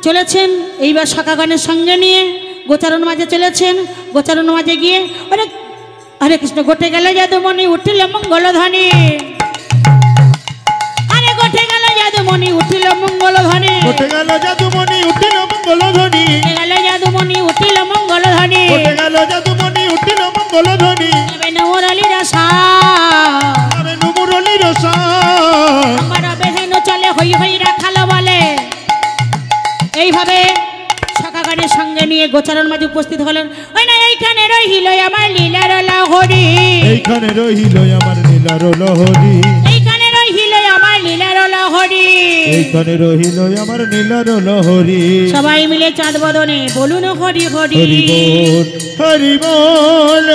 চলেছেন এইবার শাখাগণের সঙ্গে নিয়ে গোচারণ মাঝে চলেছেন গোচারণ মাঝে গিয়ে অনেক হরে কৃষ্ণ গোটে গেল যাদুমণি উঠিল মঙ্গলধ্বনি আরে গোটে গেল যাদুমণি উঠিল মঙ্গলধ্বনি উঠে গেল যাদুমণি উঠিল মঙ্গলধ্বনি গেল যাদুমণি উঠিল মঙ্গলধ্বনি উঠে গেল যাদুমণি উঠিল মঙ্গলধ্বনি মুরলীর আরে নুমুরলির আমার বেহেন চলে হই হই রাখালো বলে এইভাবে শাখাগণের সঙ্গে নিয়ে গোচারণ মাঝে উপস্থিত হলেন ওই না এইখানে রহিল আমার লীলার লহরি এইখানে রহিল আমার নীলার লহরি এইখানে রহিল আমার লীলার লহরি এইখানে রহিল আমার নীলার লহরি সবাই মিলে চাঁদ বদনে বলুন হরি হরি হরি বল হরি বল